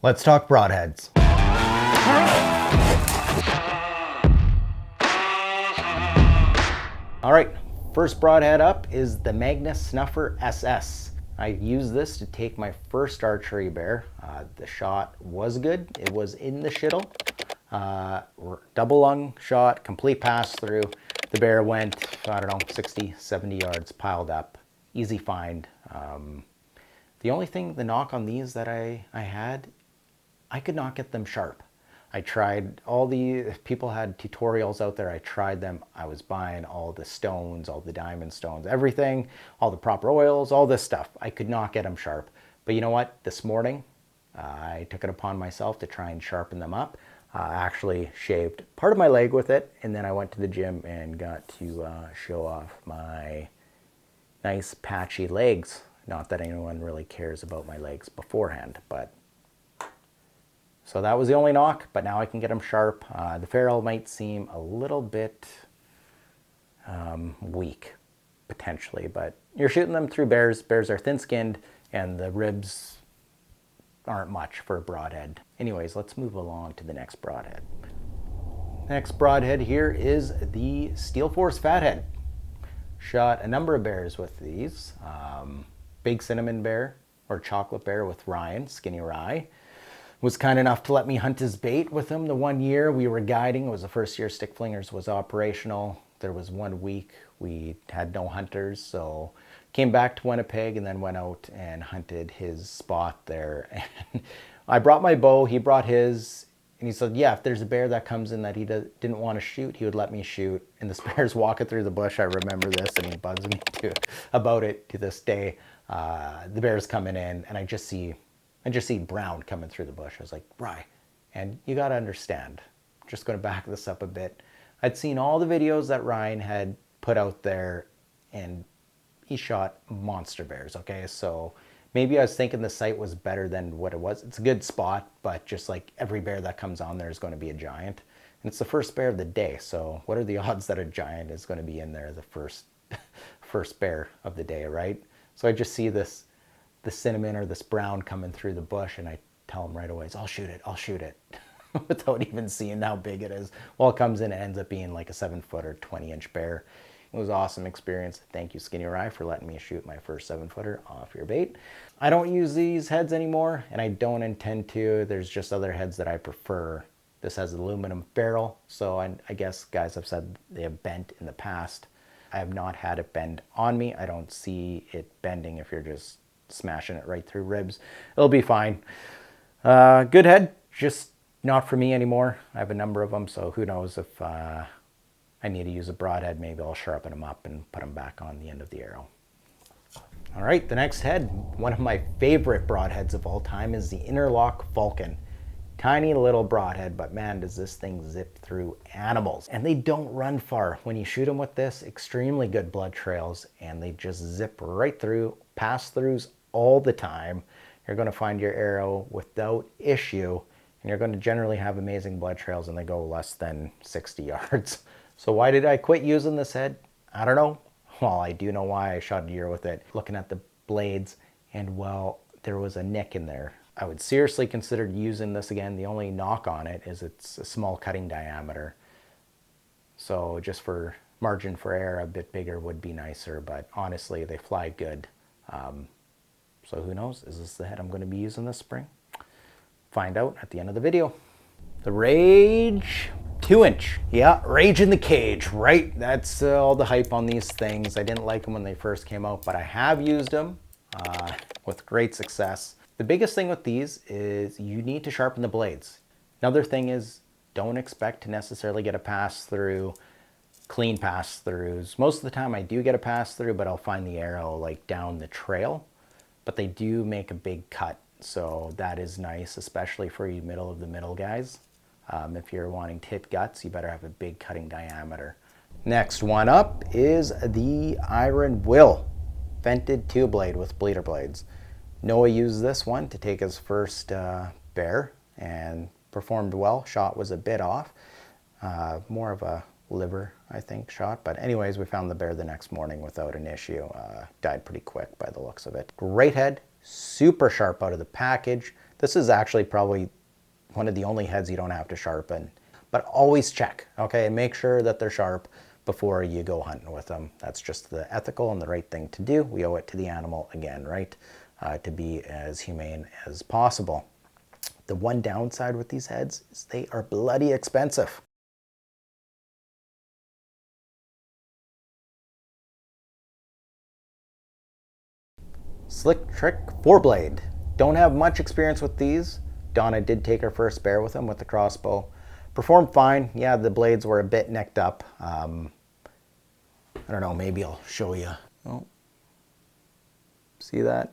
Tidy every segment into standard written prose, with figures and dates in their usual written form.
Let's talk broadheads. All right, first broadhead up is the Magnus Snuffer Ss. I used this to take my first archery bear. The shot was good. It was in the shittle. Double lung shot, complete pass through. The bear went, I don't know, 60, 70 yards, piled up. Easy find. The only thing, the knock on these that I had, I could not get them sharp. I tried all the, people had tutorials out there, I tried them. I was buying all the stones, all the diamond stones, everything, all the proper oils, all this stuff. I could not get them sharp. But you know what? This morning, I took it upon myself to try and sharpen them up. I actually shaved part of my leg with it, and then I went to the gym and got to show off my nice patchy legs. Not that anyone really cares about my legs beforehand, but so that was the only knock, but now I can get them sharp. The ferrule might seem a little bit weak, potentially, but you're shooting them through bears. Bears are thin-skinned, and the ribs aren't much for a broadhead. Anyways, let's move along to the next broadhead. Next broadhead here is the Steel Force Fathead. Shot a number of bears with these. Big cinnamon bear, or chocolate bear with Ryan, Skinny Rye. Was kind enough to let me hunt his bait with him the 1 year we were guiding. It was the first year Stick Flingers was operational. There was 1 week we had no hunters, so came back to Winnipeg and then went out and hunted his spot there. And I brought my bow, he brought his, and he said, yeah, if there's a bear that comes in that he didn't want to shoot, he would let me shoot. And this bear's walking through the bush, I remember this, and he bugs me about it to this day. The bear's coming in, and I just see brown coming through the bush. I was like, Rye. And you got to understand, I'm just going to back this up a bit. I'd seen all the videos that Ryan had put out there, and he shot monster bears, okay? So maybe I was thinking the site was better than what it was. It's a good spot, but just like every bear that comes on there is going to be a giant. And it's the first bear of the day, so what are the odds that a giant is going to be in there the first bear of the day, right? So I just see the cinnamon or this brown coming through the bush, and I tell him right away, I'll shoot it, without even seeing how big it is. Well, it comes in and ends up being like a 7-footer, 20-inch bear. It was an awesome experience. Thank you, Skinny Rye, for letting me shoot my first 7-footer off your bait. I don't use these heads anymore, and I don't intend to. There's just other heads that I prefer. This has an aluminum ferrule, so I guess guys have said they have bent in the past. I have not had it bend on me. I don't see it bending if you're just smashing it right through ribs. It'll be fine. Good head, just not for me anymore. I have a number of them, so who knows if I need to use a broadhead, maybe I'll sharpen them up and put them back on the end of the arrow. All right, the next head, one of my favorite broadheads of all time, is the Interlock Falcon. Tiny little broadhead, but man, does this thing zip through animals. And they don't run far. When you shoot them with this, extremely good blood trails, and they just zip right through, pass-throughs all the time. You're going to find your arrow without issue, and you're going to generally have amazing blood trails, and they go less than 60 yards. So why did I quit using this head? I don't know. Well, I do know why. I shot a deer with it, looking at the blades, and well, there was a nick in there. I would seriously consider using this again. The only knock on it is it's a small cutting diameter. So just for margin for error, a bit bigger would be nicer, but honestly, they fly good. So who knows? Is this the head I'm going to be using this spring? Find out at the end of the video. The Rage 2-inch. Yeah, Rage in the cage, right? That's all the hype on these things. I didn't like them when they first came out, but I have used them with great success. The biggest thing with these is you need to sharpen the blades. Another thing is don't expect to necessarily get a pass through, clean pass throughs. Most of the time I do get a pass through, but I'll find the arrow like down the trail. But they do make a big cut, so that is nice, especially for you middle of the middle guys. If you're wanting to hit guts, you better have a big cutting diameter. Next one up is the Iron Will vented 2-blade with bleeder blades. Noah used this one to take his first bear and performed well. Shot was a bit off, more of a liver, I think, shot. But anyways, we found the bear the next morning without an issue. Died pretty quick by the looks of it. Great head, super sharp out of the package. This is actually probably one of the only heads you don't have to sharpen, but always check, okay? Make sure that they're sharp before you go hunting with them. That's just the ethical and the right thing to do. We owe it to the animal again, right? To be as humane as possible. The one downside with these heads is they are bloody expensive. Slick Trick 4-blade. Don't have much experience with these. Donna did take her first bear with them with the crossbow. Performed fine. Yeah, the blades were a bit necked up. I don't know, maybe I'll show you. Oh, see that?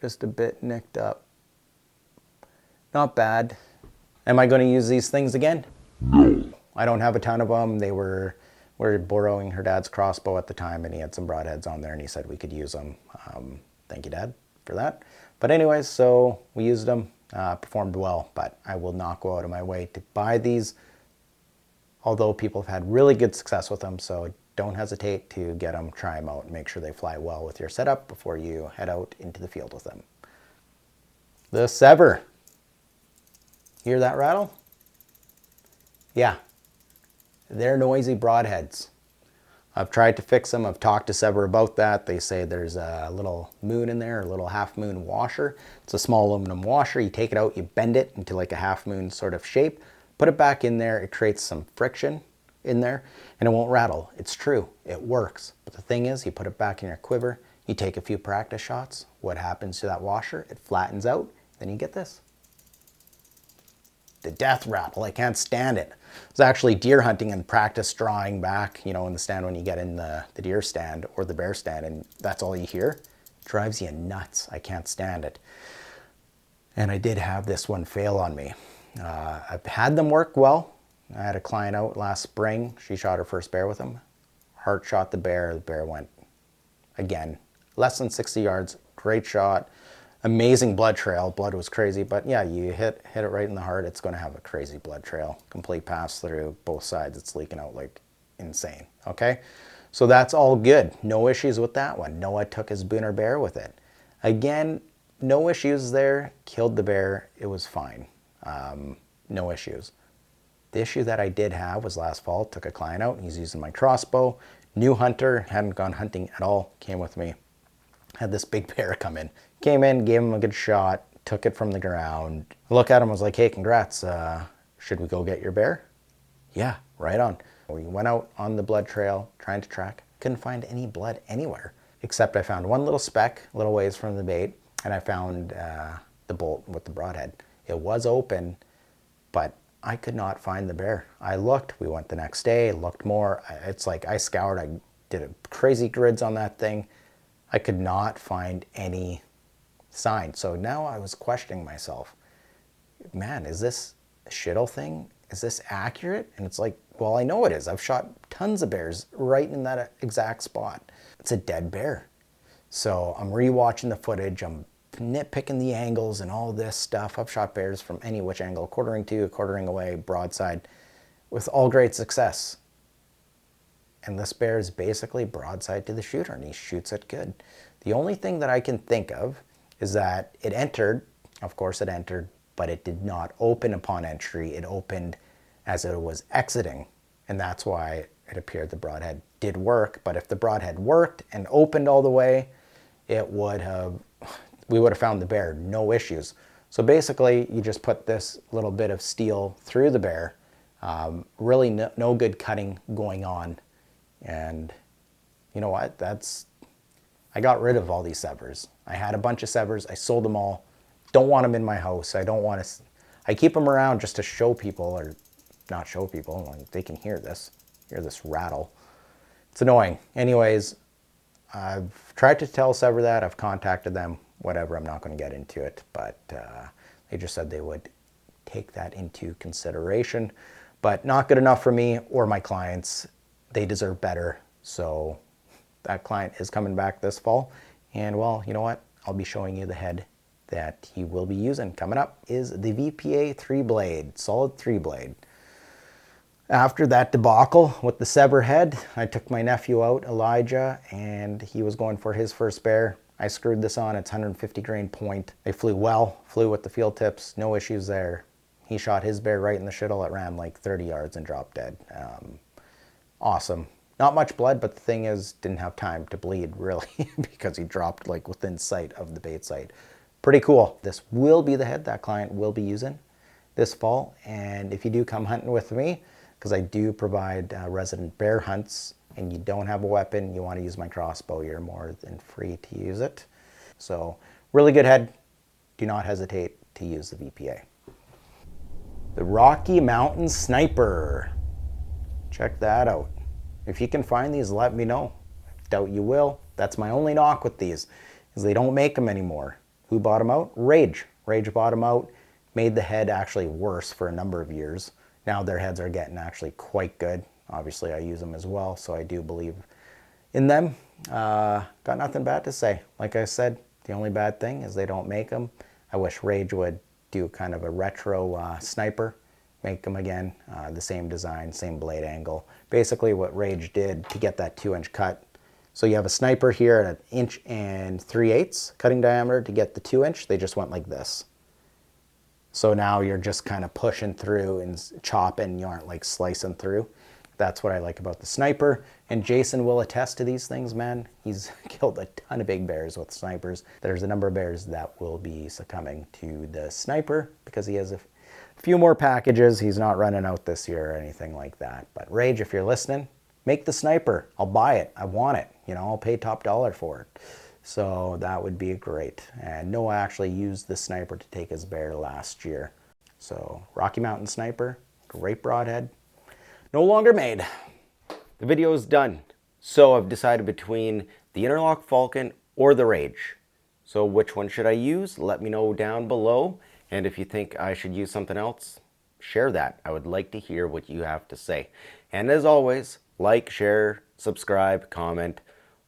Just a bit nicked up. Not bad. Am I going to use these things again? No. I don't have a ton of them. They were borrowing her dad's crossbow at the time, and he had some broadheads on there, and he said we could use them. Thank you, Dad, for that. But anyways, so we used them, performed well, but I will not go out of my way to buy these, although people have had really good success with them, so don't hesitate to get them, try them out, and make sure they fly well with your setup before you head out into the field with them. The Sever. Hear that rattle? Yeah, they're noisy broadheads. I've tried to fix them. I've talked to Sever about that. They say there's a little moon in there, a little half moon washer. It's a small aluminum washer. You take it out, you bend it into like a half moon sort of shape, put it back in there. It creates some friction in there and it won't rattle. It's true, it works. But the thing is, you put it back in your quiver, you take a few practice shots. What happens to that washer? It flattens out, then you get this. The death rattle, I can't stand it. I was actually deer hunting and practice drawing back, you know, in the stand when you get in the deer stand or the bear stand and that's all you hear. It drives you nuts. I can't stand it. And I did have this one fail on me. I've had them work well. I had a client out last spring. She shot her first bear with them. Heart shot the bear. The bear went, again, less than 60 yards. Great shot. Amazing blood trail. Blood was crazy, but yeah, you hit it right in the heart. It's going to have a crazy blood trail. Complete pass through both sides. It's leaking out like insane. Okay, so that's all good. No issues with that one. Noah took his booner bear with it. Again, no issues there. Killed the bear. It was fine. No issues. The issue that I did have was last fall. Took a client out. He's using my crossbow. New hunter. Hadn't gone hunting at all. Came with me. Had this big bear come in. Came in, gave him a good shot, took it from the ground. I look at him, was like, hey, congrats. Should we go get your bear? Yeah, right on. We went out on the blood trail, trying to track. Couldn't find any blood anywhere, except I found one little speck, a little ways from the bait, and I found the bolt with the broadhead. It was open, but I could not find the bear. I looked, we went the next day, looked more. It's like I scoured, I did a crazy grids on that thing. I could not find any sign. So now I was questioning myself, man, is this a shittle thing? Is this accurate? And it's like, well, I know it is. I've shot tons of bears right in that exact spot. It's a dead bear. So I'm rewatching the footage. I'm nitpicking the angles and all this stuff. I've shot bears from any which angle, quartering to, quartering away, broadside, with all great success. And this bear is basically broadside to the shooter, and he shoots it good. The only thing that I can think of is that it entered, of course it entered, but it did not open upon entry. It opened as it was exiting, and that's why it appeared the broadhead did work. But if the broadhead worked and opened all the way, we would have found the bear, no issues. So basically, you just put this little bit of steel through the bear. Really no good cutting going on. And you know what? I got rid of all these Severs. I had a bunch of Severs. I sold them all. Don't want them in my house. I keep them around just to show people, or not show people, like they can hear this rattle. It's annoying. Anyways, I've tried to tell Sever that. I've contacted them. Whatever, I'm not going to get into it. But they just said they would take that into consideration. But not good enough for me or my clients. They deserve better. So that client is coming back this fall. And well, you know what? I'll be showing you the head that he will be using. Coming up is the VPA 3-blade, solid 3-blade. After that debacle with the Sever head, I took my nephew out, Elijah, and he was going for his first bear. I screwed this on, it's 150 grain point. They flew well, flew with the field tips, no issues there. He shot his bear right in the shittle. It ran like 30 yards and dropped dead. Awesome. Not much blood, but the thing is, didn't have time to bleed really because he dropped like within sight of the bait site. Pretty cool. This will be the head that client will be using this fall. And if you do come hunting with me, because I do provide resident bear hunts, and you don't have a weapon, you want to use my crossbow, you're more than free to use it. So really good head. Do not hesitate to use the VPA. The Rocky Mountain Sniper. Check that out. If you can find these, let me know. Doubt you will. That's my only knock with these, is they don't make them anymore. Who bought them out? Rage. Rage bought them out, made the head actually worse for a number of years. Now their heads are getting actually quite good. Obviously I use them as well, so I do believe in them. Got nothing bad to say. Like I said, the only bad thing is they don't make them. I wish Rage would do kind of a retro sniper, make them again, the same design, same blade angle. Basically what Rage did to get that 2-inch cut. So you have a sniper here at 1 3/8 inch cutting diameter. To get the 2-inch, they just went like this. So now you're just kind of pushing through and chopping, you aren't like slicing through. That's what I like about the sniper. And Jason will attest to these things, man. He's killed a ton of big bears with snipers. There's a number of bears that will be succumbing to the sniper because he has a few more packages. He's not running out this year or anything like that. But Rage, if you're listening, make the sniper. I'll buy it. I want it. You know, I'll pay top dollar for it. So that would be great. And Noah actually used the sniper to take his bear last year. So Rocky Mountain Sniper, great broadhead. No longer made. The video is done. So I've decided between the Interlock Falcon or the Rage. So which one should I use? Let me know down below. And if you think I should use something else, share that. I would like to hear what you have to say. And as always, like, share, subscribe, comment,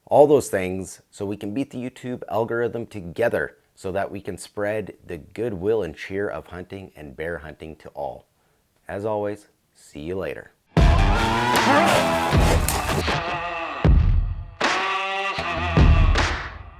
all those things so we can beat the YouTube algorithm together so that we can spread the goodwill and cheer of hunting and bear hunting to all. As always, see you later.